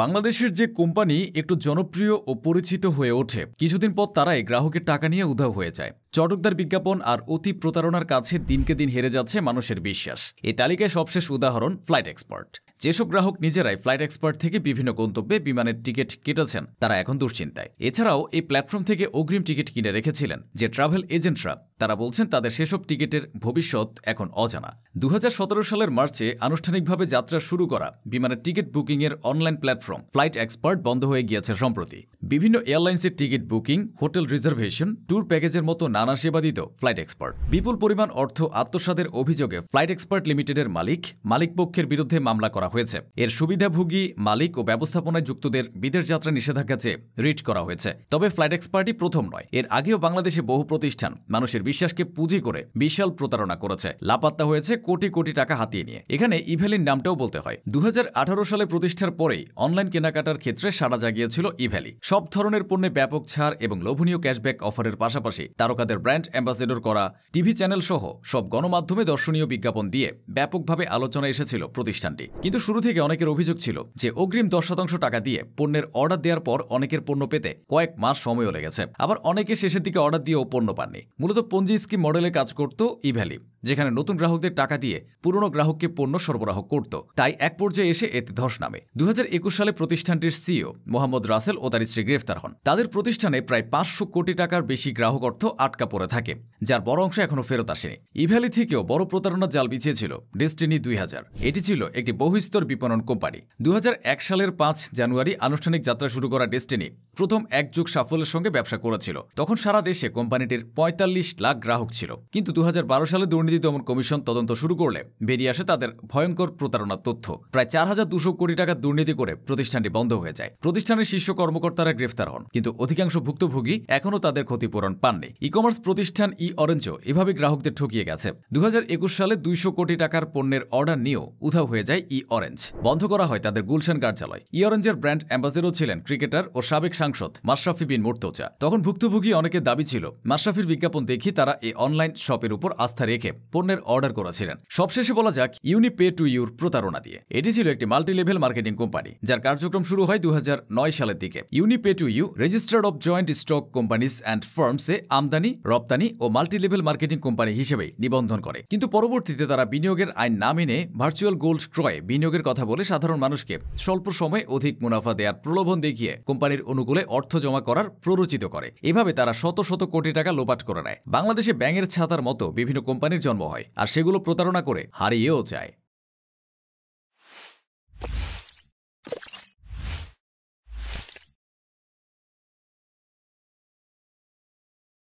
বাংলাদেশের যে কোম্পানি একটু জনপ্রিয় ও পরিচিত হয়ে ওঠে কিছুদিন পর তারাই গ্রাহকের টাকা নিয়ে উধাও হয়ে যায়। চটকদার বিজ্ঞাপন আর অতি প্রতারণার কাছে দিনকে দিন হেরে যাচ্ছে মানুষের বিশ্বাস। এই তালিকায় সবশেষ উদাহরণ ফ্লাইট এক্সপার্ট। যেসব গ্রাহক নিজেরাই ফ্লাইট এক্সপার্ট থেকে বিভিন্ন গন্তব্যে বিমানের টিকিট কেটেছেন তারা এখন দুশ্চিন্তায়। এছাড়াও এই প্ল্যাটফর্ম থেকে অগ্রিম টিকিট কিনে রেখেছিলেন যে ট্রাভেল এজেন্টরা, তারা বলছেন তাদের সেসব টিকিটের ভবিষ্যৎ এখন অজানা। 2017 সালের মার্চে আনুষ্ঠানিকভাবে যাত্রা শুরু করা বিমানের টিকিট বুকিংয়ের অনলাইন প্ল্যাটফর্ম ফ্লাইট এক্সপার্ট বন্ধ হয়ে গিয়েছে সম্প্রতি। বিভিন্ন এয়ারলাইন্সের ticket booking, hotel reservation, tour প্যাকেজের মতো নানা সেবা দিত ফ্লাইট এক্সপার্ট। বিপুল পরিমাণ অর্থ আত্মসাতের অভিযোগে ফ্লাইট এক্সপার্ট লিমিটেডের মালিকপক্ষের বিরুদ্ধে মামলা করা হয়েছে। এর সুবিধাভোগী মালিক ও ব্যবস্থাপনায় যুক্তদের বিদেশ যাত্রা নিষেধাজ্ঞা চেয়ে রিট করা হয়েছে। তবে ফ্লাইট এক্সপার্টই প্রথম নয়, এর আগেও বাংলাদেশে বহু প্রতিষ্ঠান মানুষের বিশ্বাসকে পুঁজি করে বিশাল প্রতারণা করেছে, লাপাত্তা হয়েছে কোটি কোটি টাকা হাতিয়ে নিয়ে। এখানে ইভ্যালির নামটাও বলতে হয়। 2018 সালে প্রতিষ্ঠার পরেই অনলাইন কেনাকাটার ক্ষেত্রে সাড়া জাগিয়েছিল ইভ্যালি। সব ধরনের পণ্যে ব্যাপক ছাড় এবং লোভনীয় ক্যাশব্যাক অফারের পাশাপাশি তারকাদের ব্র্যান্ড অ্যাম্বাসেডর করা টিভি চ্যানেল সহ সব গণমাধ্যমে দর্শনীয় বিজ্ঞাপন দিয়ে ব্যাপকভাবে আলোচনায় এসেছিল প্রতিষ্ঠানটি। কিন্তু শুরু থেকে অনেকের অভিযোগ ছিল যে অগ্রিম 10% টাকা দিয়ে পণ্যের অর্ডার দেওয়ার পর অনেকের পণ্য পেতে কয়েক মাস সময়ও লেগেছে। আবার অনেকে শেষের দিকে অর্ডার দিয়েও পণ্য পাননি। মূলত পঞ্জি স্কিম মডেলে কাজ করত ইভ্যালি, যেখানে নতুন গ্রাহকদের টাকা দিয়ে পুরনো গ্রাহককে পণ্য সরবরাহ করত। তাই এক পর্যায়ে এসে এতে ধস নামে। 2021 সালে প্রতিষ্ঠানটির সিইও মোহাম্মদ রাসেল ও তার স্ত্রী গ্রেফতার হন। তাদের প্রতিষ্ঠানে প্রায় 500 কোটি টাকার বেশি গ্রাহক অর্থ আটকা পড়ে থাকে, যার বড় অংশ এখনো ফেরত আসেনি। ইভ্যালি থেকেও বড় প্রতারণার জাল বিছিয়েছিল ডেস্টিনি 2000। এটি ছিল একটি বহুস্তর বিপণন কোম্পানি। 2001 সালের 5 জানুয়ারি আনুষ্ঠানিক যাত্রা শুরু করা ডেস্টিনি প্রথম এক যুগ সাফল্যের সঙ্গে ব্যবসা করেছিল। তখন সারা দেশে কোম্পানিটির 45 লাখ গ্রাহক ছিল। কিন্তু 2012 সালে দুর্নীতি দমন কমিশন তদন্ত শুরু করলে বেরিয়ে আসে তাদের ভয়ঙ্কর প্রতারণার তথ্য। প্রায় 4200 কোটি টাকা দুর্নীতি করে প্রতিষ্ঠানটি বন্ধ হয়ে যায়। প্রতিষ্ঠানের শীর্ষ কর্মকর্তারা গ্রেফতার হন, কিন্তু অধিকাংশ ভুক্তভোগী এখনও তাদের ক্ষতিপূরণ পাননি। ই কমার্স প্রতিষ্ঠান ই অরেঞ্জও এভাবে গ্রাহকদের ঠকিয়ে গেছে। 2021 সালে 200 কোটি টাকার পণ্যের অর্ডার নিয়েও উধাও হয়ে যায় ই অরেঞ্জ। বন্ধ করা হয় তাদের গুলশান কার্যালয়। ই অরেঞ্জের ব্র্যান্ড অ্যাম্বাসেডর ছিলেন ক্রিকেটার ও সাবেক সাংসদ মাশরাফি বিন মুর্তজা। তখন ভুক্তভোগী অনেকের দাবি ছিল মাশরাফির বিজ্ঞাপন দেখি তারা এই অনলাইন শপের উপর আস্থা রেখে পণ্যের অর্ডার করেছিলেন। সবশেষে বলা যাক ইউনিপে টু ইউর প্রতারণা দিয়ে। এটি ছিল একটি মাল্টি লেভেল মার্কেটিং কোম্পানি, যার কার্যক্রম শুরু হয় 2009 সালের দিকে। Unipay to you registered of joint stock companies and ফার্মসে আমদানি, রপ্তানি ও মাল্টি লেভেল মার্কেটিং কোম্পানি হিসেবে নিবন্ধন করে। কিন্তু পরবর্তীতে তারা বিনিয়োগের আইন না মেনে ভার্চুয়াল গোল্ড ক্রয়ে বিনিয়োগের কথা বলে সাধারণ মানুষকে স্বল্প সময়ে অধিক মুনাফা দেওয়ার প্রলোভন দেখিয়ে কোম্পানির অনুকূলে অর্থ জমা করার প্ররোচিত করে। এভাবে তারা শত শত কোটি টাকা লোপাট করে নেয়। বাংলাদেশে ব্যাঙের ছাতার মতো বিভিন্ন কোম্পানির জন্ম হয়, আর সেগুলো প্রতারণা করে হারিয়েও যায়।